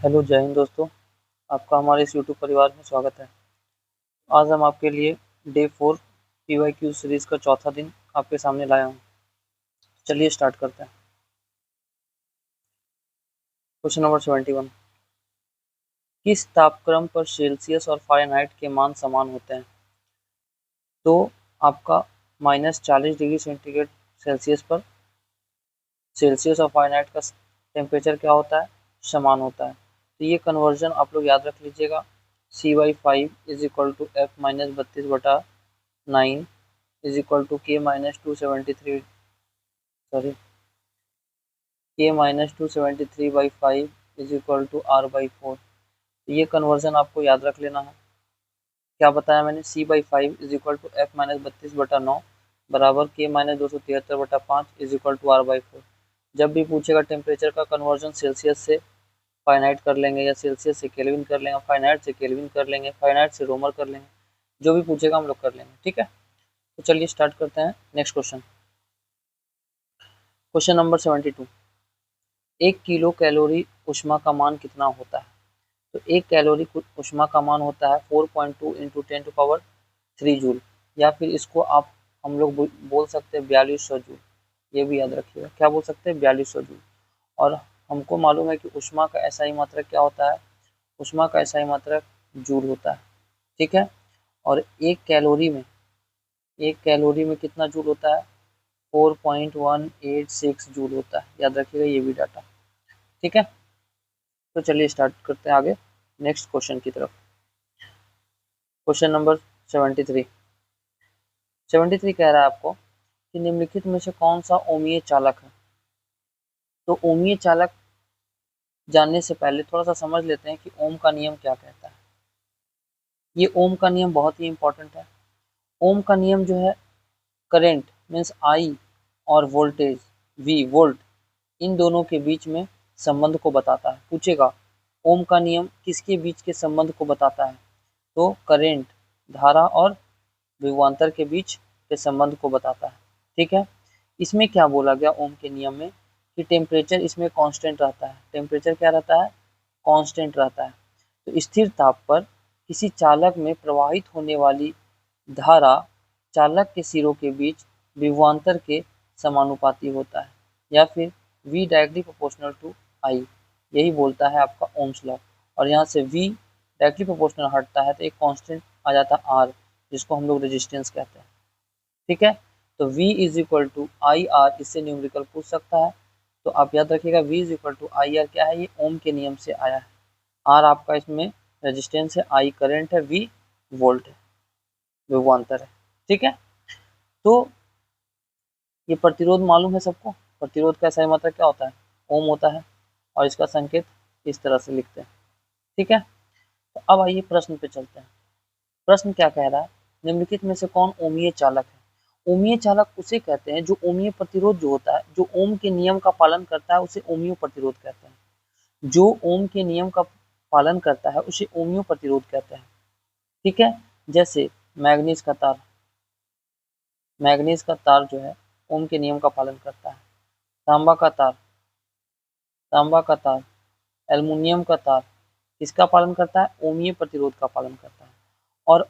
Hello जय हिंद दोस्तों। आपका हमारे इस यूट्यूब परिवार में स्वागत है। आज हम आपके लिए डे 4 PYQ सीरीज का चौथा दिन आपके सामने लाया हूँ। चलिए स्टार्ट करते हैं। Question number 71। किस तापक्रम पर सेल्सियस और फ़ारेनहाइट के मान समान होते हैं? तो आपका -40 डिग्री सेंटीग्रेड सेल्सियस पर सेल्सियस और फ़ारेनहाइट का टेम्परेचर क्या होता है? समान होता है। तो ये कन्वर्जन आप लोग याद रख लीजिएगा। C/5 is equal to F-32/9 is equal to K-273 sorry K-273/5 is equal to R/4। ये कन्वर्जन आपको याद रख लेना है। क्या बताया मैंने? C/5 is equal to F-32/9 बराबर K-273/5 is equal to R/4। जब भी पूछेगा टेम्परेचर का कन्वर्जन सेल्सियस से फाइनाइट कर लेंगे, या सेल्सियस से केल्विन कर लेंगे, फाइनाइट से केल्विन कर लेंगे, फाइनाइट से रोमर कर लेंगे। जो भी पूछेगा हम लोग कर लेंगे, ठीक है। तो चलिए स्टार्ट करते हैं next question. Question number 72। 1 kilo calorie ऊष्मा का मान कितना होता है? तो 1 कैलोरी ऊष्मा का मान होता है 4.2 इंटू 10⁻³ जूल, या फिर इसको आप हम लोग बोल सकते हैं 4200 जूल। ये भी याद रखिएगा, क्या बोल सकते हैं? 4200 जूल। और हमको मालूम है कि ऊष्मा का एसआई मात्रक क्या होता है? ऊष्मा का एसआई मात्रक जूल होता है, ठीक है। और एक कैलोरी में कितना जूल होता है? 4.186 जूल होता है। याद रखिएगा ये भी डाटा, ठीक है। तो चलिए स्टार्ट करते हैं आगे नेक्स्ट क्वेश्चन की तरफ। Question number 73। 73 कह रहा है आपको कि निम्नलिखित में से कौन सा ओमीय चालक है? तो ओमीय चालक जानने से पहले थोड़ा सा समझ लेते हैं कि ओम का नियम क्या कहता है। ये ओम का नियम बहुत ही इंपॉर्टेंट है। ओम का नियम जो है, करंट मीन्स आई और वोल्टेज वी वोल्ट, इन दोनों के बीच में संबंध को बताता है। पूछेगा ओम का नियम किसके बीच के संबंध को बताता है? तो करंट, धारा और विभवांतर के बीच के संबंध को बताता है, ठीक है। इसमें क्या बोला गया ओम के नियम में कि टेम्परेचर इसमें कांस्टेंट रहता है। टेम्परेचर क्या रहता है? कांस्टेंट रहता है। तो स्थिर ताप पर किसी चालक में प्रवाहित होने वाली धारा चालक के सिरों के बीच विभवांतर के समानुपाती होता है, या फिर V directly proportional to I। यही बोलता है आपका ओम्स लॉ। और यहाँ से V डायरेक्टली प्रोपोर्शनल हटता है तो एक कांस्टेंट आ जाता है R, जिसको हम लोग रेजिस्टेंस कहते हैं, ठीक है। तो V is equal to I R, इससे न्यूमेरिकल पूछ सकता है। तो आप याद रखिएगा V is equal to I R क्या है? ये ओम के नियम से आया है। R आपका इसमें रेजिस्टेंस है, I करंट है, V वोल्ट है, विभवांतर है, ठीक है। तो ये प्रतिरोध मालूम है सबको। प्रतिरोध का सही मतलब क्या होता है? ओम होता है। और इसका संकेत इस तरह से लिखते हैं, ठीक है। तो अब आइए प्रश्न पे चलते हैं। प्रश्न क्या कह रहा है? निम्नलिखित में से कौन ओमीय चालक है? ओमीय चालक उसे कहते हैं जो ओमीय प्रतिरोध जो होता है, जो ओम के नियम का पालन करता है, उसे ओमियो प्रतिरोध कहते हैं। जो ओम के नियम का पालन करता है उसे ओमियो प्रतिरोध कहते हैं, ठीक है। जैसे मैग्नीज का तार, मैग्नीज का तार जो है ओम के नियम का पालन करता है। तांबा का तार, तांबा का तार, एल्युमिनियम का तार किसका पालन करता है? ओमीय प्रतिरोध का पालन करता है। और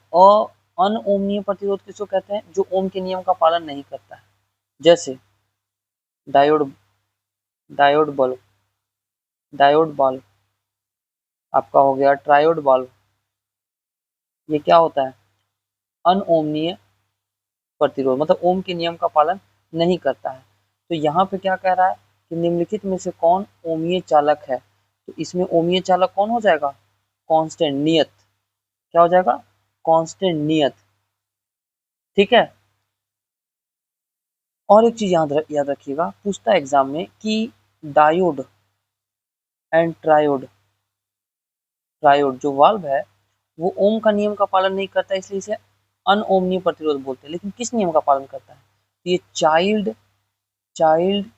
अनओमीय प्रतिरोध किसको कहते हैं? जो ओम के नियम का पालन नहीं करता है। जैसे diode, diode bulb, diode bulb आपका हो गया ट्रायोड बल्ब। ये क्या होता है? अनओमीय प्रतिरोध, मतलब ओम के नियम का पालन नहीं करता है। तो यहाँ पे क्या कह रहा है कि निम्नलिखित में से कौन ओमीय चालक है? तो इसमें ओमीय चालक कौन हो जाएगा? कांस्टेंट, नियत। क्या हो जाएगा? कांस्टेंट, नियत, ठीक है। और एक चीज याद रखिएगा, पूछता एग्जाम में कि डायोड एंड ट्रायोड, ट्रायोड जो वाल्व है वो ओम का नियम का पालन नहीं करता है, इसलिए इसे अनओमनीय प्रतिरोध बोलते हैं। लेकिन किस नियम का पालन करता है? तो ये चाइल्ड चाइल्ड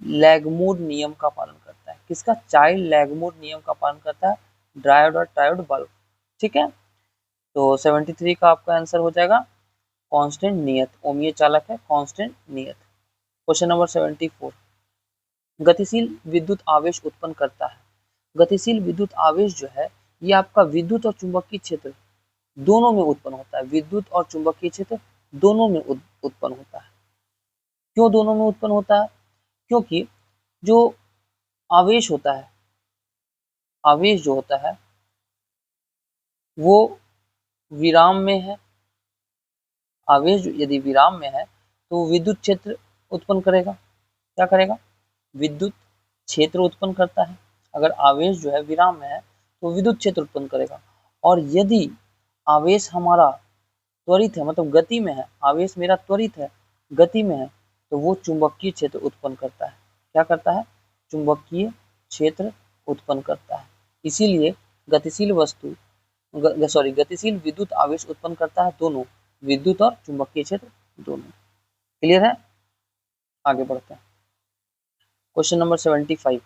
लैगमूर नियम का पालन करता है। किसका? चाइल्ड लैगमूर नियम का पालन करता है, डायोड और ट्रायोड बल्ब, ठीक है। तो 73 का आपका आंसर हो जाएगा कांस्टेंट, नियत। ओमीय चालक है कांस्टेंट, नियत। Question number 74। गतिशील विद्युत आवेश उत्पन्न करता है गतिशील विद्युत आवेश जो है ये आपका विद्युत और चुंबकीय क्षेत्र दोनों में उत्पन्न होता है। विद्युत और चुंबकीय क्षेत्र दोनों में उत्पन्न होता है। क्यों दोनों में उत्पन्न होता है? क्योंकि जो आवेश होता है, आवेश जो होता है वो विराम में है। आवेश यदि विराम में है तो विद्युत क्षेत्र उत्पन्न करेगा। क्या करेगा? विद्युत क्षेत्र उत्पन्न करता है। अगर आवेश जो है विराम में है तो विद्युत क्षेत्र उत्पन्न करेगा। और यदि आवेश हमारा त्वरित है, मतलब गति में है, आवेश मेरा त्वरित है, गति में है, तो वो चुंबकीय क्षेत्र उत्पन्न करता है। क्या करता है? चुंबकीय क्षेत्र उत्पन्न करता है। इसीलिए गतिशील वस्तु गतिशील विद्युत आवेश उत्पन्न करता है, दोनों, विद्युत और चुंबकीय क्षेत्र दोनों। क्लियर है? आगे बढ़ते हैं। Question number 75,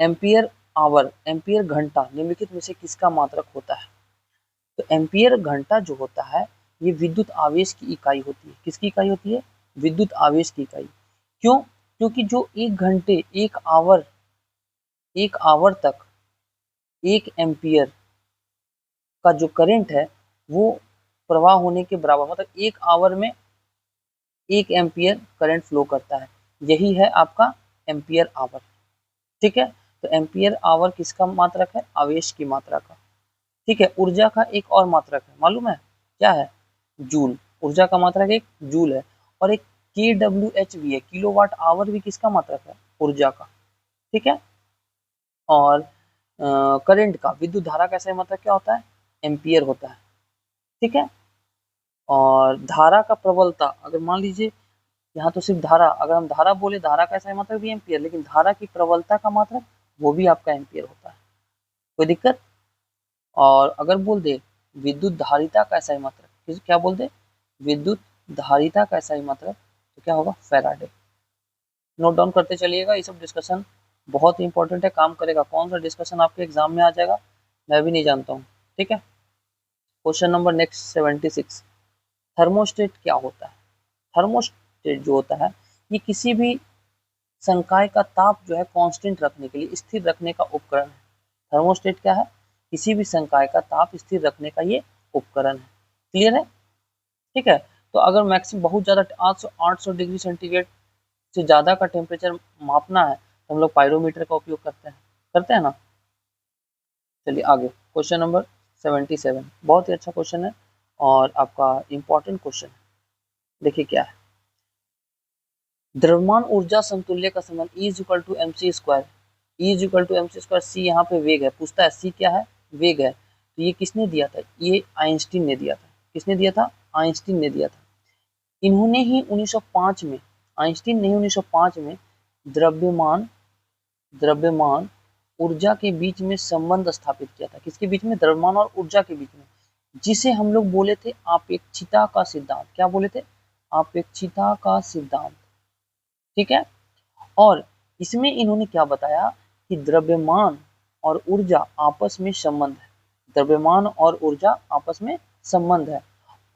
ampere hour, ampere घंटा निम्नलिखित में से किसका मात्रक होता है? तो एम्पियर घंटा जो होता है ये विद्युत आवेश की इकाई होती है। किसकी इकाई होती है? विद्युत आवेश की इकाई। क्यों? क्योंकि जो एक घंटे, एक आवर तक 1 एम्पियर का जो करंट है वो प्रवाह होने के बराबर, मतलब 1 आवर में 1 एम्पियर करंट फ्लो करता है। यही है आपका एम्पियर आवर। ठीक है, तो एम्पियर आवर किसका मात्रक है? आवेश की मात्रा का। ठीक है, ऊर्जा का एक और मात्रक है, मालूम है क्या है? जूल। ऊर्जा का मात्रक एक जूल है। और एक kWh भी है, किलोवाट आवर भी किसका मात्रक है? ऊर्जा का। ठीक है, और करंट का, विद्युत धारा का सही मात्रक क्या होता है? एम्पियर होता है। ठीक है, और धारा का प्रबलता, अगर मान लीजिए यहाँ तो सिर्फ धारा, अगर हम धारा बोले, धारा का सही मात्रक भी एम्पियर, लेकिन धारा की प्रबलता का मात्रक वो भी आपका एम्पियर होता है। कोई दिक्कत? और अगर बोल दे विद्युत धारिता का सही मात्रक, क्या बोल दे? विद्युत धारिता का सही मात्रक, तो क्या होगा? फैराडे। नोट डाउन करते चलिएगा, ये सब डिस्कशन बहुत ही इंपॉर्टेंट है, काम करेगा। कौन सा डिस्कशन आपके एग्जाम में आ जाएगा मैं भी नहीं जानता हूँ। ठीक है, क्वेश्चन नंबर नेक्स्ट 76, थर्मोस्टेट क्या होता है? थर्मोस्टेट जो होता है ये किसी भी संकाय का ताप जो है कांस्टेंट रखने के लिए, स्थिर रखने का उपकरण है। थर्मोस्टेट क्या है? किसी भी संकाय का ताप स्थिर रखने का ये उपकरण है। क्लियर है? ठीक है, तो अगर मैक्सिमम बहुत ज़्यादा 800 डिग्री सेंटीग्रेड से ज़्यादा का टेम्परेचर मापना है तो हम लोग पायरोमीटर का उपयोग करते हैं ना। चलिए आगे, क्वेश्चन नंबर 77, बहुत ही अच्छा क्वेश्चन है और आपका इम्पोर्टेंट क्वेश्चन है। देखिए क्या है, द्रव्यमान ऊर्जा समतुल्य का संबंध E is equal to M C square, E is equal to M C square. C यहाँ पे वेग है, पूछता है सी क्या है? वेग है। तो ये किसने दिया था? ये आइंस्टीन ने दिया था। किसने दिया था? आइंस्टीन ने दिया था। इन्होंने ही 1905 में, आइंस्टीन ने 1905 में द्रव्यमान ऊर्जा के बीच में संबंध स्थापित किया था। किसके बीच में? द्रव्यमान और ऊर्जा के बीच में, जिसे हम लोग बोले थे आपेक्षिकता का सिद्धांत। क्या बोले थे? आपेक्षिकता का सिद्धांत। ठीक है, और इसमें इन्होंने क्या बताया कि द्रव्यमान और ऊर्जा आपस में संबंध है। द्रव्यमान और ऊर्जा आपस में संबंध है।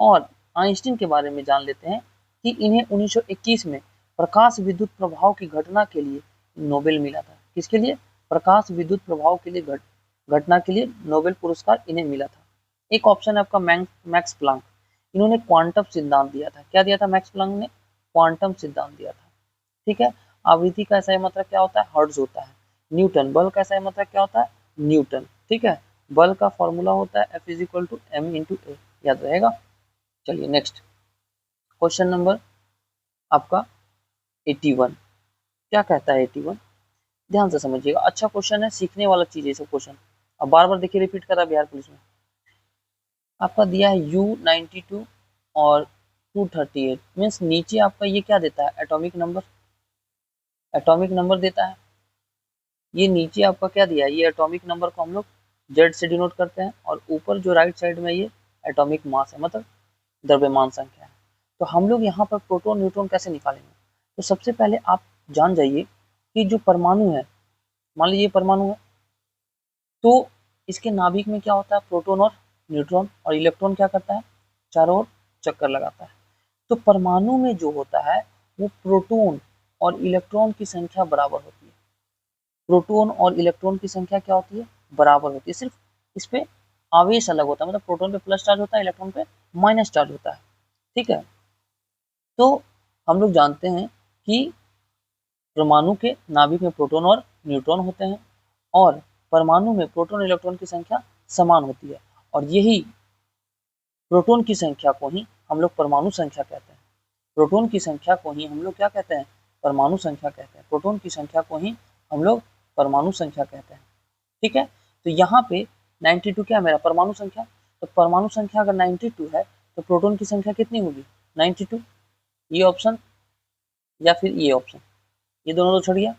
और आइंस्टीन के बारे में जान लेते हैं कि इन्हें 1921 में प्रकाश विद्युत प्रभाव की घटना के लिए नोबेल मिला था। किसके लिए? प्रकाश विद्युत प्रभाव के लिए घटना के लिए नोबेल पुरस्कार इन्हें मिला था। एक ऑप्शन है आपका मैक्स प्लांक, इन्होंने क्वांटम सिद्धांत दिया था। क्या दिया था मैक्स प्लांक ने? क्वांटम सिद्धांत दिया था। ठीक है, आवृत्ति का सही मात्रक क्या होता है? हर्ट्ज होता है। न्यूटन, बल का सही मात्रक क्या होता है? न्यूटन। ठीक है, बल का फॉर्मूला होता है F is equal to M into A, याद रहेगा। चलिए नेक्स्ट क्वेश्चन नंबर आपका 81, क्या कहता है 81? ध्यान से समझिएगा, अच्छा क्वेश्चन है, सीखने वाला चीज है सब क्वेश्चन। अब बार बार देखिए रिपीट करा बिहार पुलिस में। आपका दिया है U92 और 238, मीन्स नीचे आपका ये क्या देता है? एटॉमिक नंबर, एटॉमिक नंबर देता है। ये नीचे आपका क्या दिया है? ये एटॉमिक नंबर को हम लोग जेड से डिनोट करते हैं, और ऊपर जो राइट साइड में ये एटॉमिक मास है, मतलब द्रव्यमान संख्या है। तो हम लोग यहाँ पर प्रोटॉन न्यूट्रॉन कैसे निकालेंगे? तो सबसे पहले आप जान जाइए कि जो परमाणु है, मान लीजिए परमाणु है, तो इसके नाभिक में क्या होता है? प्रोटॉन और न्यूट्रॉन, और इलेक्ट्रॉन क्या करता है? चारों ओर चक्कर लगाता है। तो परमाणु में जो होता है वो प्रोटॉन और इलेक्ट्रॉन की संख्या बराबर होती है। प्रोटॉन और इलेक्ट्रॉन की संख्या क्या होती है, बराबर होती है, सिर्फ इस पे आवेश अलग होता है, मतलब प्रोटॉन पे प्लस चार्ज होता है, इलेक्ट्रॉन पे माइनस चार्ज होता है। ठीक है, तो हम लोग जानते हैं कि परमाणु के नाभिक में प्रोटॉन और न्यूट्रॉन होते हैं, और परमाणु में प्रोटॉन इलेक्ट्रॉन की संख्या समान होती है, और यही प्रोटॉन की संख्या को ही हम लोग परमाणु संख्या कहते हैं। प्रोटॉन की संख्या को ही हम लोग क्या कहते हैं, परमाणु संख्या कहते हैं। प्रोटॉन की संख्या को ही हम लोग परमाणु संख्या कहते हैं। ठीक है, तो यहाँ पे 92 क्या मेरा परमाणु संख्या, तो परमाणु संख्या अगर 92 है तो प्रोटॉन की संख्या कितनी होगी, 92। ये ऑप्शन या फिर ये ऑप्शन, ये दोनों तो छोड़ गया।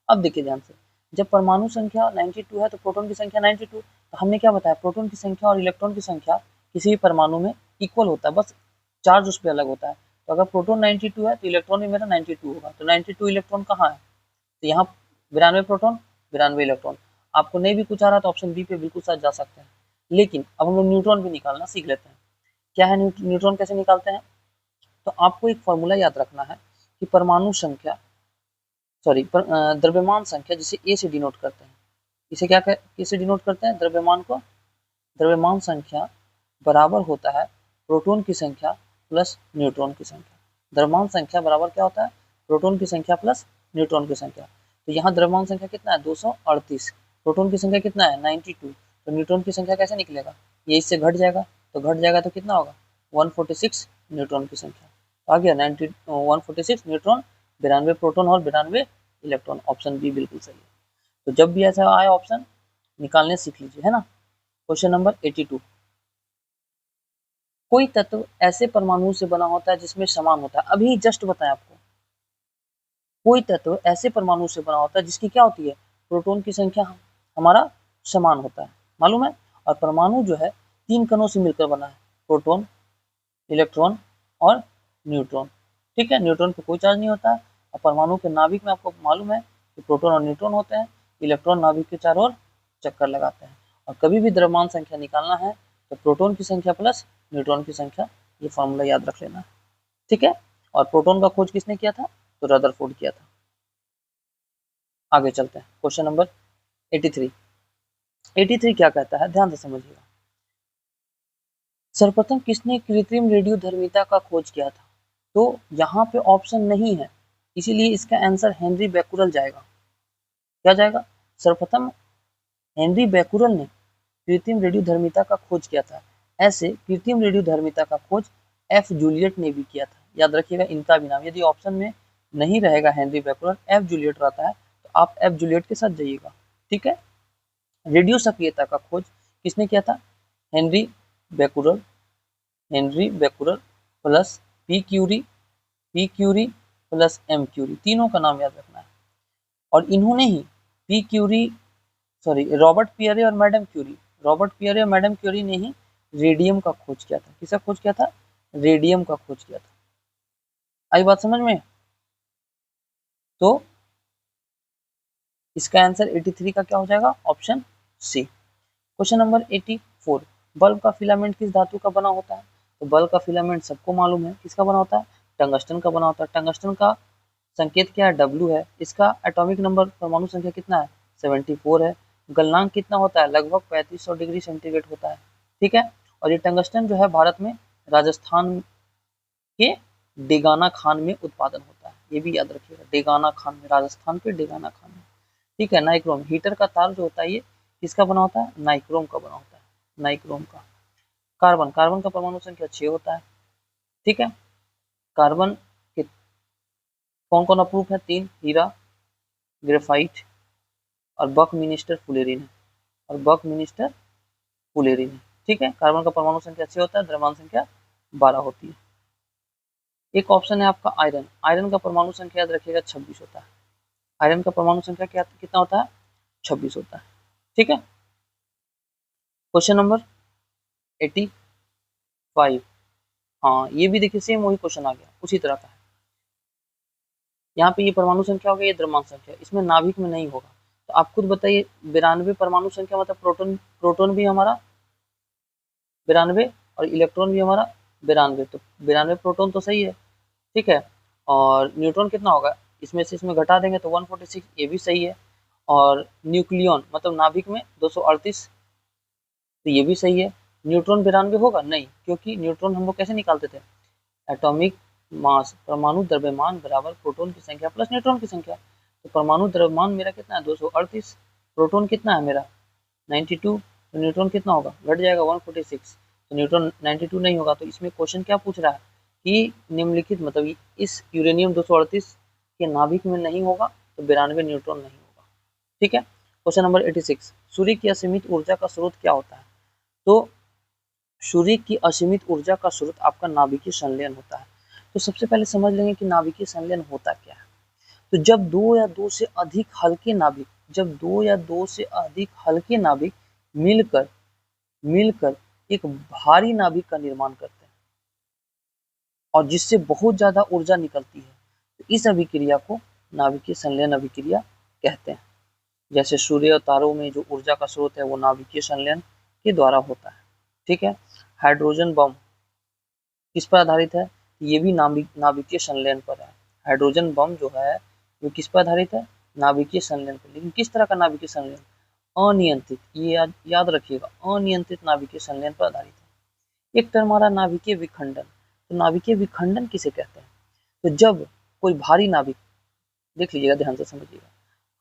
अब देखिए ध्यान से, जब परमाणु संख्या 92 है तो प्रोटॉन की संख्या 92, तो हमने क्या बताया, प्रोटॉन की संख्या और इलेक्ट्रॉन की संख्या किसी भी परमाणु में इक्वल होता है, बस चार्ज उस पर अलग होता है। तो अगर प्रोटॉन 92 है तो इलेक्ट्रॉन भी मेरा 92 होगा, तो 92 इलेक्ट्रॉन कहाँ है, तो यहाँ 92 प्रोटॉन 92 इलेक्ट्रॉन। आपको नहीं भी कुछ आ रहा तो ऑप्शन बी पे बिल्कुल साथ जा सकते हैं। लेकिन अब हम लोग न्यूट्रॉन भी निकालना सीख लेते हैं। क्या है न्यूट्रॉन, कैसे निकालते हैं, तो आपको एक फॉर्मूला याद रखना है कि परमाणु संख्या, सॉरी द्रव्यमान संख्या, जिसे ए से डिनोट करते हैं, इसे क्या किसे डिनोट करते हैं, द्रव्यमान को। द्रव्यमान संख्या बराबर होता है प्रोटॉन की संख्या प्लस न्यूट्रॉन की संख्या। द्रव्यमान संख्या बराबर क्या होता है, प्रोटॉन की संख्या प्लस न्यूट्रॉन की संख्या। तो यहाँ द्रव्यमान संख्या कितना है, 238, प्रोटॉन की संख्या कितना है, 92, तो न्यूट्रॉन की संख्या कैसे निकलेगा, ये इससे घट जाएगा, तो घट जाएगा तो कितना होगा, 146 न्यूट्रॉन की संख्या। तो आ गया 146 न्यूट्रॉन, 92 प्रोटॉन और 92 इलेक्ट्रॉन। ऑप्शन बी बिल्कुल सही है। तो जब भी ऐसा आए ऑप्शन निकालने सीख लीजिए, है ना। क्वेश्चन नंबर 82, कोई तत्व ऐसे परमाणु से बना होता है जिसमें समान होता है, अभी जस्ट बताया आपको, कोई तत्व ऐसे परमाणु से बना होता है जिसकी क्या होती है, प्रोटॉन की संख्या हमारा समान होता है, मालूम है। और परमाणु जो है 3 कणों से मिलकर बना है, प्रोटॉन, इलेक्ट्रॉन और न्यूट्रॉन। ठीक है, न्यूट्रॉन पे कोई चार्ज नहीं होता है, और परमाणु के नाभिक में आपको मालूम है कि प्रोटॉन और न्यूट्रॉन होते हैं, इलेक्ट्रॉन नाभिक के चारों ओर चक्कर लगाते हैं। और कभी भी द्रव्यमान संख्या निकालना है तो प्रोटॉन की संख्या प्लस न्यूट्रॉन की संख्या, ये फॉर्मूला याद रख लेना है। ठीक है, और प्रोटॉन का खोज किसने किया था, तो रदरफोर्ड किया था। आगे चलते हैं, क्वेश्चन नंबर 83। 83 क्या कहता है, ध्यान से समझिएगा। सर्वप्रथम किसने कृत्रिम रेडियोधर्मिता का खोज किया था, तो यहाँ पे ऑप्शन नहीं है, इसीलिए इसका आंसर हेनरी बैकुरल जाएगा। क्या जाएगा, सर्वप्रथम हेनरी बैकुरल ने कृत्रिम रेडियोधर्मिता का खोज किया था। ऐसे कृत्रिम रेडियोधर्मिता का खोज एफ जूलियट ने भी किया था, याद रखिएगा इनका भी नाम, यदि ऑप्शन में नहीं रहेगा हेनरी बैकुरल, एफ जूलियट रहता है, तो आप एफ जूलियट के साथ जाइएगा। ठीक है, रेडियो सक्रियता का खोज किसने किया था, Henry Becquerel, Henry Becquerel plus P Curie plus M Curie, तीनों का नाम याद रखना है। और इन्होंने ही P Curie, sorry Robert Pierre और मैडम क्यूरी, रॉबर्ट पियरे और मैडम क्यूरी ने ही रेडियम का खोज किया था। किसका खोज किया था, रेडियम का खोज किया था। आई बात समझ में, तो इसका आंसर 83 का क्या हो जाएगा, option C. Question number 84, bulb का फिलामेंट किस धातु का बना होता है, तो बल्ब का फिलामेंट सबको मालूम है किसका बना होता है, टंगस्टन का बना होता है। टंगस्टन का संकेत क्या है, W है। इसका एटॉमिक नंबर, परमाणु संख्या कितना है, 74 है। गलनांक कितना होता है, लगभग 3500 डिग्री सेंटीग्रेड होता है। ठीक है, और ये टंगस्टन जो है भारत में राजस्थान के डेगाना खान में उत्पादन होता है, ये भी याद रखिएगा, डेगाना खान में, राजस्थान के डेगाना खान में। ठीक है, नाइक्रोम, हीटर का तार जो होता है ये किसका बना होता है, नाइक्रोम का बना होता है, नाइक्रोम का। कार्बन, कार्बन का परमाणु संख्या 6 होता है। ठीक है, कार्बन के कौन कौन अप्रूव है, 3, हीरा, ग्रेफाइट और बकमिनिस्टर फुलेरिन है, और बकमिनिस्टर फुलेरिन है। ठीक है, कार्बन का परमाणु संख्या 6 होता है, द्रव्यमान संख्या 12 होती है। एक ऑप्शन है आपका आयरन, आयरन का परमाणु संख्या याद रखिएगा 26 होता है। आयरन का परमाणु संख्या क्या कितना होता है, 26 होता है। ठीक है, क्वेश्चन नंबर 85, हाँ ये भी देखिए सेम वही क्वेश्चन आ गया, उसी तरह का है। यहाँ पे ये परमाणु संख्या हो गया, ये द्रव्यमान संख्या, इसमें नाभिक में नहीं होगा। तो आप खुद बताइए, 92 परमाणु संख्या मतलब प्रोटॉन, प्रोटॉन भी हमारा 92 और इलेक्ट्रॉन भी हमारा 92, तो 92 प्रोटॉन तो सही है। ठीक है, और न्यूट्रॉन कितना होगा, इसमें से इसमें घटा देंगे तो 146, ये भी सही है। और न्यूक्लियन मतलब नाभिक में 238, तो ये भी सही है। न्यूट्रॉन 92 होगा नहीं, क्योंकि न्यूट्रॉन हम लोग कैसे निकालते थे, एटॉमिक मास परमाणु द्रव्यमान बराबर प्रोटॉन की संख्या प्लस न्यूट्रॉन की संख्या। तो परमाणु द्रव्यमान मेरा कितना है 238, प्रोटॉन कितना है मेरा 92, तो न्यूट्रॉन कितना होगा, घट जाएगा 146, तो न्यूट्रॉन 92 नहीं होगा। तो इसमें क्वेश्चन क्या पूछ रहा है कि निम्नलिखित मतलब इस यूरेनियम 238 के नाभिक में नहीं होगा, तो 92 न्यूट्रॉन नहीं होगा। ठीक है। क्वेश्चन नंबर 86, सूर्य की असीमित ऊर्जा का स्रोत क्या होता है। तो सूर्य की असीमित ऊर्जा का स्रोत आपका नाभिकीय संलयन होता है। तो सबसे पहले समझ लेंगे कि नाभिकीय संलयन होता क्या है। तो जब दो या दो से अधिक हल्के नाभिक, जब दो या दो से अधिक हल्के नाभिक मिलकर मिलकर एक भारी नाभिक का निर्माण करते हैं और जिससे बहुत ज्यादा ऊर्जा निकलती है, तो इस अभिक्रिया को नाभिकीय संलयन अभिक्रिया कहते हैं। जैसे सूर्य और तारों में जो ऊर्जा का स्रोत है वो नाभिकीय संलयन के द्वारा होता है। ठीक है। हाइड्रोजन बम किस पर आधारित है, ये भी नाभिकीय संलयन पर है। हाइड्रोजन बम जो है वो किस पर आधारित है, नाभिकीय संलयन पर। लेकिन किस तरह का नाभिकीय संलयन, अनियंत्रित, ये याद रखिएगा, अनियंत्रित नाभिकीय संलयन पर आधारित है। एक टर्म हमारा नाभिकीय विखंडन। तो नाभिकीय विखंडन किसे कहते हैं, तो जब कोई भारी नाभिक, देख लीजिएगा ध्यान से समझिएगा,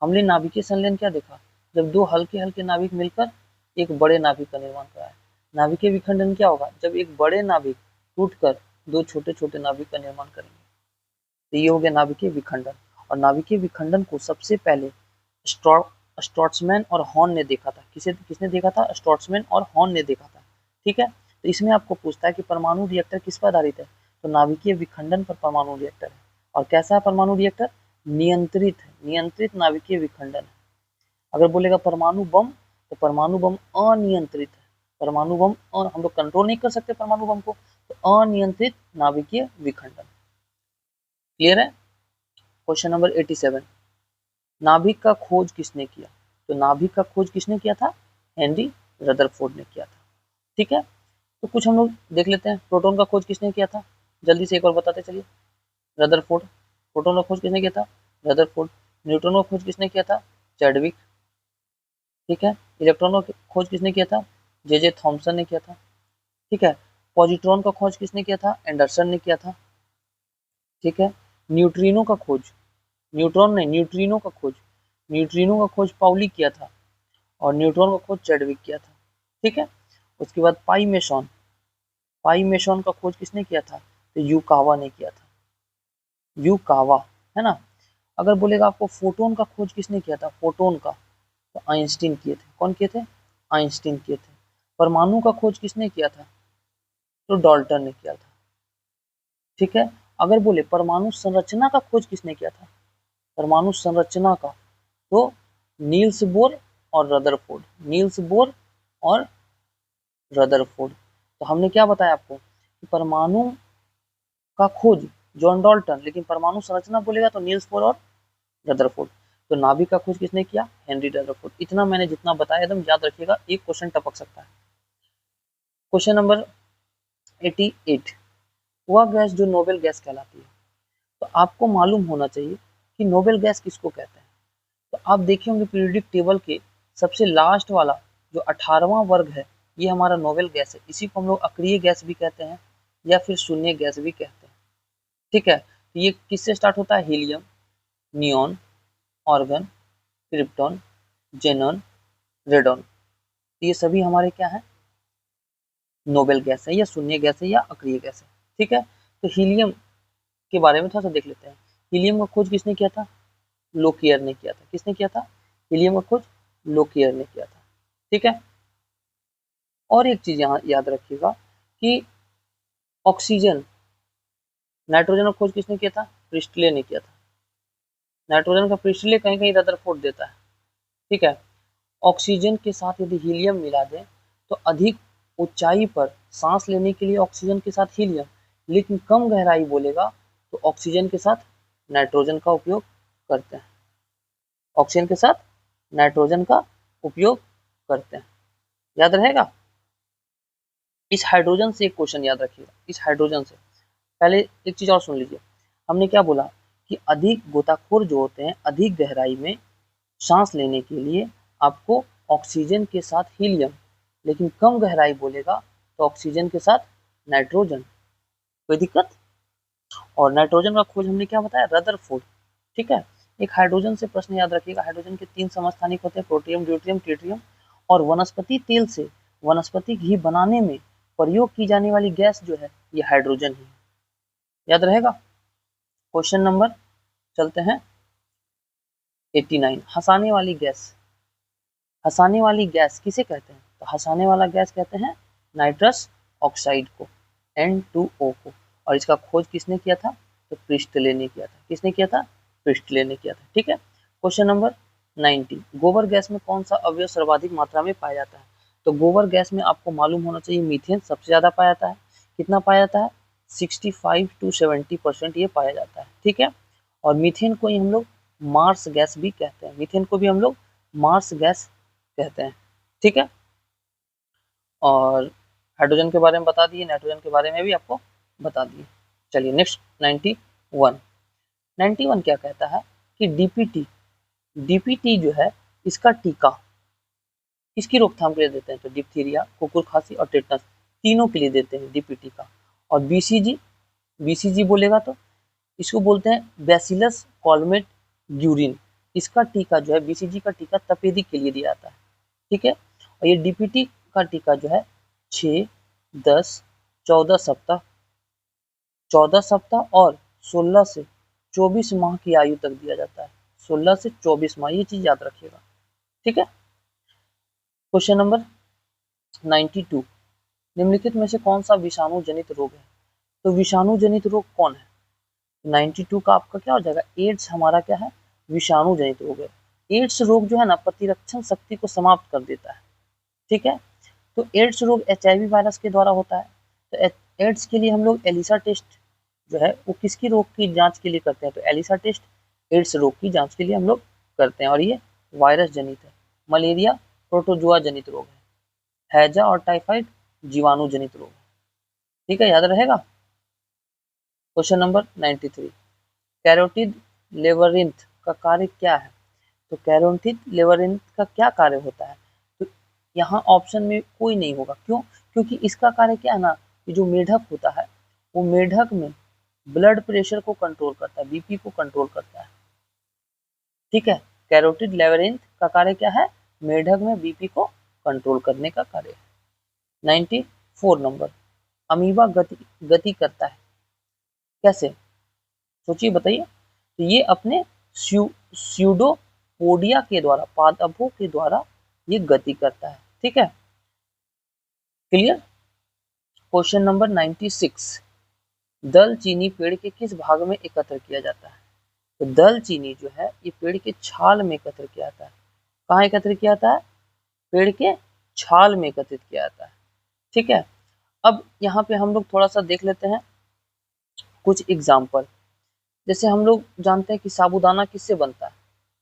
हमने नाभिकीय संलयन क्या देखा, जब दो हल्के हल्के नाभिक मिलकर एक बड़े नाभिक का निर्माण करा है। नाभिकीय विखंडन क्या होगा, जब एक बड़े नाभिक टूटकर दो छोटे छोटे नाभिक का निर्माण करेंगे, तो ये हो गया नाभिकीय विखंडन। और नाभिकीय विखंडन को सबसे पहले स्ट्रॉट्समैन और हॉर्न ने देखा था। किसने देखा था, स्ट्रॉट्समैन और हॉर्न ने देखा था। ठीक है। तो इसमें आपको पूछता है कि परमाणु रिएक्टर किस पर आधारित है, तो नाभिकीय विखंडन पर परमाणु रिएक्टर है। और कैसा है परमाणु रिएक्टर, नियंत्रित है, नियंत्रित नाभिकीय विखंडन है। अगर बोलेगा परमाणु बम, तो परमाणु बम अनियंत्रित है। परमाणु बम हम लोग कंट्रोल नहीं कर सकते परमाणु बम को, तो अनियंत्रित नाभिकीय विखंडन। क्लियर है। क्वेश्चन नंबर 87, नाभिक का खोज किसने किया। तो नाभिक का खोज किसने किया था, हेनरी रदरफोर्ड ने किया था। ठीक है। तो कुछ हम लोग देख लेते हैं, प्रोटॉन का खोज किसने किया था, जल्दी से एक बार बताते चलिए, रदरफोर्ड। प्रोटॉन का खोज किसने किया था, रदरफोर्ड। न्यूट्रॉन का खोज किसने किया था, चैडविक। ठीक है। इलेक्ट्रॉन का खोज किसने किया था, जे थॉमसन ने किया था। ठीक है। पॉजिट्रॉन का खोज किसने किया था, एंडरसन ने किया था। ठीक है। न्यूट्रिनो का खोज, न्यूट्रॉन नहीं न्यूट्रिनो का खोज, न्यूट्रिनो का खोज पाउली किया था और न्यूट्रॉन का खोज चैडविक किया था। ठीक है। उसके बाद पाई मेसॉन, पाई मेसॉन का खोज किसने किया था, तो यूकावा ने किया था, यूकावा, है ना। अगर बोलेगा आपको फोटोन का खोज किसने किया था, फोटोन का, तो आइंस्टीन किए थे। कौन किए थे, आइंस्टीन किए थे। परमाणु का खोज किसने किया था, तो डाल्टन ने किया था। ठीक है। अगर बोले परमाणु संरचना का खोज किसने किया था, परमाणु संरचना का, तो नील्स बोर और रदरफोर्ड, नील्स बोर और रदरफोर्ड। तो हमने क्या बताया आपको कि परमाणु का खोज जॉन डाल्टन, लेकिन परमाणु संरचना बोलेगा तो नील्स बोर और रदरफोर्ड। तो नाभिक का खोज किसने किया, हेनरी रदरफोर्ड। इतना मैंने जितना बताया एकदम याद रखिएगा, एक क्वेश्चन टपक सकता है। क्वेश्चन नंबर 88, वह गैस जो नोबेल गैस कहलाती है। तो आपको मालूम होना चाहिए कि नोबेल गैस किसको कहते हैं। तो आप देखे होंगे पीरियोडिक टेबल के सबसे लास्ट वाला जो 18वां वर्ग है, ये हमारा नोबेल गैस है। इसी को हम लोग अक्रिय गैस भी कहते हैं या फिर शून्य गैस भी कहते हैं। ठीक है। तो ये किससे स्टार्ट होता है, helium, neon, organ, krypton, xenon, radon. तो ये सभी हमारे क्या है, नोबेल गैस है या शून्य गैस है या अक्रिय गैस है। ठीक है। तो हीलियम के बारे में थोड़ा सा देख लेते हैं। हीलियम का खोज किसने किया था, लोकियर ने किया था। किसने किया था, हीलियम का खोज लोकियर ने किया था। ठीक है। और एक चीज यहाँ याद रखिएगा कि ऑक्सीजन, नाइट्रोजन का खोज किसने किया था, प्रिस्टले ने किया था। नाइट्रोजन का प्रिस्टले कहीं कहीं रदरफोर्ड देता है। ठीक है। ऑक्सीजन के साथ यदि हीलियम मिला दें तो अधिक ऊंचाई पर सांस लेने के लिए ऑक्सीजन के साथ हीलियम, लेकिन कम गहराई बोलेगा तो ऑक्सीजन के साथ नाइट्रोजन का उपयोग करते हैं, ऑक्सीजन के साथ नाइट्रोजन का उपयोग करते हैं। याद रहेगा। इस हाइड्रोजन से एक क्वेश्चन याद रखिएगा, इस हाइड्रोजन से पहले एक चीज और सुन लीजिए। हमने क्या बोला कि अधिक गोताखोर जो होते हैं अधिक गहराई में सांस लेने के लिए आपको ऑक्सीजन के साथ हीलियम, लेकिन कम गहराई बोलेगा तो ऑक्सीजन के साथ नाइट्रोजन। कोई दिक्कत? और नाइट्रोजन का खोज हमने क्या बताया, रदरफोर्ड। ठीक है। एक हाइड्रोजन से प्रश्न याद रखिएगा, हाइड्रोजन के 3 समस्थानिक होते हैं, प्रोटियम, ड्यूटेरियम, ट्रिटियम। और वनस्पति तेल से वनस्पति घी बनाने में प्रयोग की जाने वाली गैस जो है ये हाइड्रोजन ही है। याद रहेगा। क्वेश्चन नंबर चलते हैं 89। हंसाने वाली गैस, हंसाने वाली गैस किसे कहते हैं? तो हंसाने वाला गैस कहते हैं नाइट्रस ऑक्साइड को, N2O को। और इसका खोज किसने किया था? तो प्रिस्टले ने किया था। किसने किया था? प्रिस्टले ने किया था। ठीक है। Question number 90। गोबर गैस में कौन सा अवयव सर्वाधिक मात्रा में पाया जाता है? तो गोबर गैस में आपको मालूम होना चाहिए मीथेन सबसे ज्यादा पाया जाता है। कितना पाया जाता है? 65 to 70% ये पाया जाता है। ठीक है। और मीथेन को ही हम लोग मार्स गैस भी कहते हैं, मीथेन को भी हम लोग मार्स गैस कहते हैं। ठीक है। और हाइड्रोजन के बारे में बता दिए, नाइट्रोजन के बारे में भी आपको बता दिए। चलिए नेक्स्ट 91। 91 क्या कहता है कि डीपीटी, डीपीटी जो है इसका टीका किसकी रोकथाम के लिए देते हैं? तो डिप्थीरिया, कुकुर खांसी और टेटनस, तीनों के लिए देते हैं डीपीटी का। और बीसीजी, बीसीजी बोलेगा तो इसको बोलते हैं बैसिलस कॉलमेट ग्यूरिन। इसका टीका जो है, बीसीजी का टीका तपेदिक के लिए दिया जाता है। ठीक है। और ये डीपीटी का टीका जो है 6, 10, 14 सप्ताह, 14 सप्ताह और 16 से 24 माह की आयु तक दिया जाता है। 16 से 24 माह, ये चीज याद रखिएगा। ठीक है। Question number 92। निम्नलिखित में से कौन सा विषाणु जनित रोग है? तो विषाणु जनित रोग कौन है? 92 का आपका क्या हो जाएगा? एड्स हमारा क्या है? विषाणु जनित रोग है। एड्स रोग जो है ना प्रतिरक्षण शक्ति को समाप्त कर देता है। ठीक है। तो एड्स रोग एचआईवी वायरस के द्वारा होता है। तो एड्स के लिए हम लोग एलिसा टेस्ट जो है वो किसकी रोग की जांच के लिए करते हैं? तो एलिसा टेस्ट एड्स रोग की जांच के लिए हम लोग करते हैं। और ये वायरस जनित है। मलेरिया प्रोटोजुआ जनित रोग है। हैजा और टाइफाइड जीवाणु जनित रोग है। ठीक है, याद रहेगा। Question number 93। कैरोटिड लेवरिंथ का कार्य क्या है? तो कैरोटिड लेवरिंथ का क्या कार्य होता है? तो यहाँ ऑप्शन में कोई नहीं होगा। क्यों? क्योंकि इसका कार्य क्या है ना, कि जो मेढक होता है वो मेढक में ब्लड प्रेशर को कंट्रोल करता है, बीपी को कंट्रोल करता है। ठीक है। कैरोटिड लेवरिंथ का कार्य क्या है? मेढक में बीपी को कंट्रोल करने का कार्य है। 94 नंबर। अमीबा गति करता है कैसे? सोचिए बताइए। तो ये अपने स्यूडोपोडिया के द्वारा, पादपों के द्वारा ये गति करता है। ठीक है, क्लियर। Question number 96। दल चीनी पेड़ के किस भाग में एकत्र किया जाता है? तो दल चीनी जो है ये पेड़ के छाल में एकत्र किया जाता है। कहाँ एकत्र किया जाता है? पेड़ के छाल में एकत्रित किया जाता है। ठीक है। अब यहाँ पे हम लोग थोड़ा सा देख लेते हैं कुछ एग्जाम्पल। जैसे हम लोग जानते हैं कि साबूदाना किससे बनता है?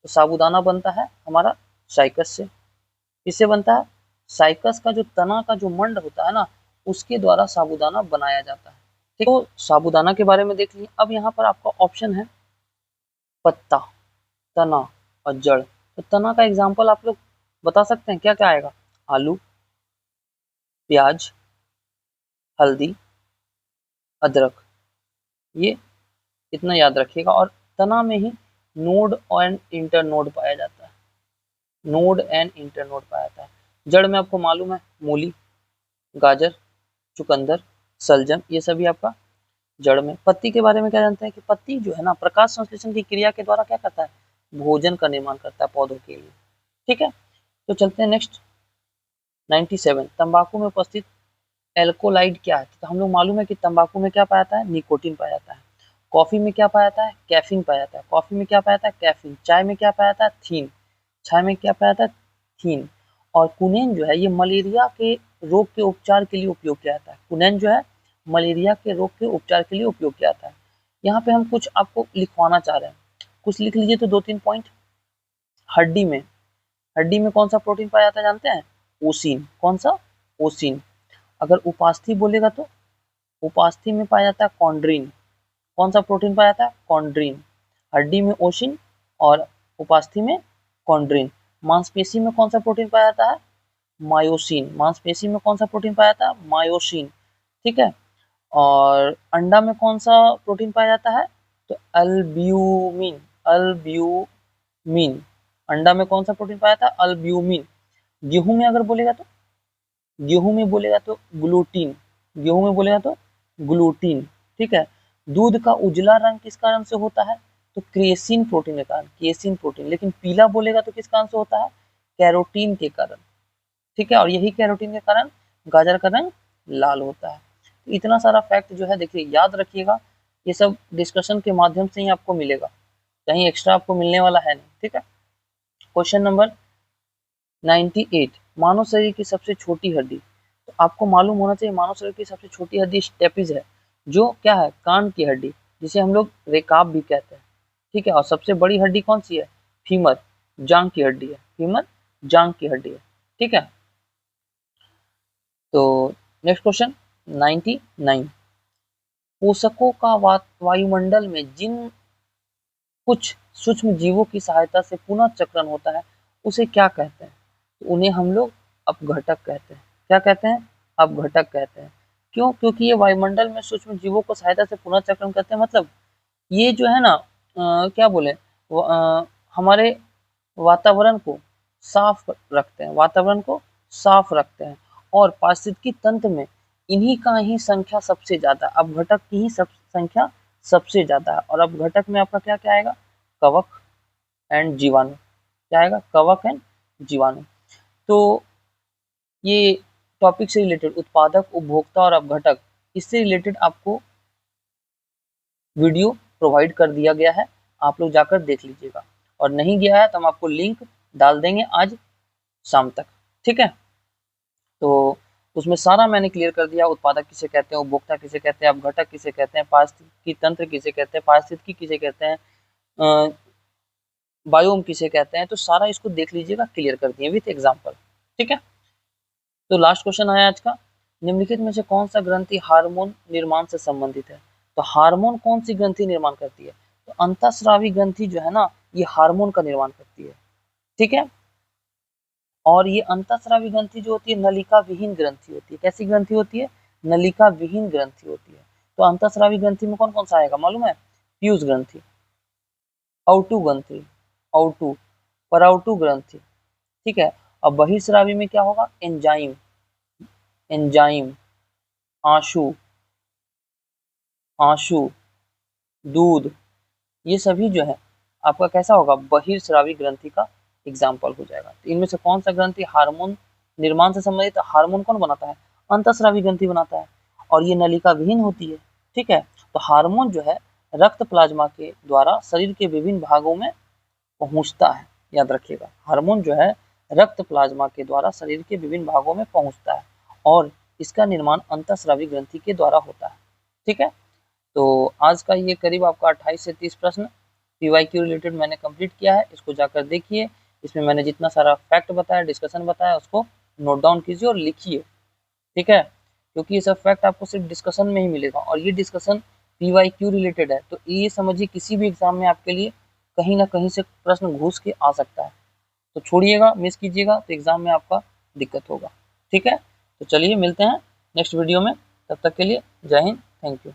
तो साबूदाना बनता है हमारा साइकस से। किससे बनता है? साइकस का जो तना का जो मंड होता है ना, उसके द्वारा साबूदाना बनाया जाता है। ठीक, तो साबूदाना के बारे में देख लिए। अब यहाँ पर आपका ऑप्शन है पत्ता, तना और जड़। तो तना का एग्जाम्पल आप लोग बता सकते हैं क्या क्या आएगा? आलू, प्याज, हल्दी, अदरक। ये इतना याद रखिएगा। और तना में ही नोड एंड इंटरनोड पाया जाता है। नोड एंड इंटरनोड पाया जाता है। जड़ में आपको मालूम है मूली, गाजर, चुकंदर, सलजम, ये सभी आपका जड़ में। पत्ती के बारे में क्या जानते हैं कि पत्ती जो है ना प्रकाश संश्लेषण की क्रिया के द्वारा क्या करता है? भोजन का निर्माण करता है पौधों के लिए। ठीक है। तो चलते हैं नेक्स्ट 97। तंबाकू में उपस्थित एल्कोलाइड क्या है? तो हम लोग मालूम है कि तंबाकू में क्या पाया जाता है? निकोटीन पाया जाता है। कॉफी में क्या पाया जाता है? कैफीन पाया जाता है। कॉफी में क्या पाया जाता है? कैफीन। चाय में क्या पाया जाता है? थीन। चाय में क्या पाया जाता है? थीन। और कुनेन जो है ये मलेरिया के रोग के उपचार के लिए उपयोग किया जाता है। कुनेन जो है मलेरिया के रोग के उपचार के लिए उपयोग किया जाता है। यहाँ पे हम कुछ आपको लिखवाना चाह रहे हैं, कुछ लिख लीजिए। तो 2-3 पॉइंट। हड्डी में, हड्डी में कौन सा प्रोटीन पाया जाता है जानते हैं? ओसिन। कौन सा? ओसिन। अगर उपास्थि बोलेगा तो उपास्थि में पाया जाता है कॉन्ड्रीन। कौन सा प्रोटीन पाया जाता है? कॉन्ड्रीन। हड्डी में ओसिन और उपास्थि में माइटोकॉन्ड्रिन। मांसपेशी में कौन सा प्रोटीन पाया जाता है? मायोसिन। मांसपेशी में कौन सा प्रोटीन पाया जाता है? मायोसिन। ठीक है। और अंडा में कौन सा प्रोटीन पाया जाता है? तो अल्ब्यूमिन। अल्ब्यूमिन। अंडा में कौन सा प्रोटीन पाया जाता है? अल्ब्यूमिन। गेहूं में अगर बोलेगा तो, गेहूं में बोलेगा तो ग्लूटीन। गेहूं में बोलेगा तो ग्लूटीन। ठीक है। दूध का उजला रंग किस कारण से होता है? तो क्रिएसिन प्रोटीन के कारण, क्रिएसिन प्रोटीन। लेकिन पीला बोलेगा तो किस कारण से होता है? कैरोटीन के कारण। ठीक है। और यही कैरोटीन के कारण गाजर का रंग लाल होता है। तो इतना सारा फैक्ट जो है देखिए याद रखिएगा, ये सब डिस्कशन के माध्यम से ही आपको मिलेगा, कहीं एक्स्ट्रा आपको मिलने वाला है नहीं। ठीक है। क्वेश्चन नंबर 98, मानव शरीर की सबसे छोटी हड्डी। तो आपको मालूम होना चाहिए मानव शरीर की सबसे छोटी हड्डी स्टेपिज है, जो क्या है? कान की हड्डी, जिसे हम लोग रेकाब भी कहते हैं। ठीक है। और सबसे बड़ी हड्डी कौन सी है? फीमर, जांग की हड्डी है। फीमर जांग की हड्डी है। ठीक है। तो नेक्स्ट क्वेश्चन 99, पोषकों का वायुमंडल में जिन कुछ सूक्ष्म जीवों की सहायता से पुनः चक्रण होता है उसे क्या कहते हैं? तो उन्हें हम लोग अपघटक कहते हैं। क्या कहते हैं? अपघटक कहते हैं। क्यों? क्योंकि ये वायुमंडल में सूक्ष्म जीवों को सहायता से पुनः चक्रण करते हैं। मतलब ये जो है ना क्या बोले, हमारे वातावरण को साफ रखते हैं, वातावरण को साफ रखते हैं। और पारिस्थितिकी तंत्र में इन्हीं का ही संख्या सबसे ज्यादा, अपघटक की ही संख्या सबसे ज्यादा है। और अपघटक में आपका क्या क्या आएगा? कवक एंड जीवाणु। क्या आएगा? कवक एंड जीवाणु। तो ये टॉपिक से रिलेटेड उत्पादक, उपभोक्ता और अपघटक, इससे रिलेटेड आपको वीडियो प्रोवाइड कर दिया गया है, आप लोग जाकर देख लीजिएगा। और नहीं गया है तो हम आपको लिंक डाल देंगे आज शाम तक। ठीक है। तो उसमें सारा मैंने क्लियर कर दिया, उत्पादक किसे कहते हैं, उपभोक्ता किसे कहते हैं, अपघटक किसे कहते हैं, पारिस्थितिकी तंत्र किसे कहते हैं, पारिस्थितिकी किसे कहते हैं, बायोम किसे कहते हैं। तो सारा इसको देख लीजिएगा, क्लियर कर दिए विथ एग्जाम्पल। ठीक है। तो लास्ट क्वेश्चन आया आज का, निम्नलिखित में से कौन सा ग्रंथि हार्मोन निर्माण से संबंधित है? तो हार्मोन कौन सी ग्रंथि निर्माण करती है? तो अंतःस्रावी ग्रंथि जो है ना, ये हार्मोन का निर्माण करती है। ठीक है। और ये अंतःस्रावी ग्रंथि जो होती है नलिका विहीन ग्रंथि होती है। कैसी ग्रंथि होती है? नलिका विहीन ग्रंथि होती है। तो अंतःस्रावी ग्रंथि में कौन कौन सा आएगा मालूम है? पीयूष ग्रंथि, औटू ग्रंथि, औटू, पराउटू ग्रंथि। ठीक है। अब बहिर्स्रावी में क्या होगा? एंजाइम, एंजाइम, आंसू, आंसू, दूध, ये सभी जो है आपका कैसा होगा? बहिर्स्रावी ग्रंथि का एग्जाम्पल हो जाएगा। तो इनमें से कौन सा ग्रंथि हार्मोन निर्माण से संबंधित? हार्मोन कौन बनाता है? अंतःस्रावी ग्रंथि बनाता है। और ये नलिका विहीन होती है। ठीक है। तो हार्मोन जो है रक्त प्लाज्मा के द्वारा शरीर के विभिन्न भागों में पहुंचता है। याद रखिएगा, हार्मोन जो है रक्त प्लाज्मा के द्वारा शरीर के विभिन्न भागों में पहुंचता है और इसका निर्माण अंतःस्रावी ग्रंथि के द्वारा होता है। ठीक है। तो आज का ये करीब आपका 28 से 30 प्रश्न पीवाईक्यू रिलेटेड मैंने कंप्लीट किया है। इसको जाकर देखिए, इसमें मैंने जितना सारा फैक्ट बताया, डिस्कशन बताया, उसको नोट डाउन कीजिए और लिखिए। ठीक है। क्योंकि ये सब फैक्ट आपको सिर्फ डिस्कशन में ही मिलेगा और ये डिस्कशन पीवाईक्यू रिलेटेड है। तो ये समझिए किसी भी एग्जाम में आपके लिए कहीं ना कहीं से प्रश्न घुस के आ सकता है। तो छोड़िएगा, मिस कीजिएगा तो एग्जाम में आपका दिक्कत होगा। ठीक है। तो चलिए मिलते हैं नेक्स्ट वीडियो में, तब तक के लिए जय हिंद, थैंक यू।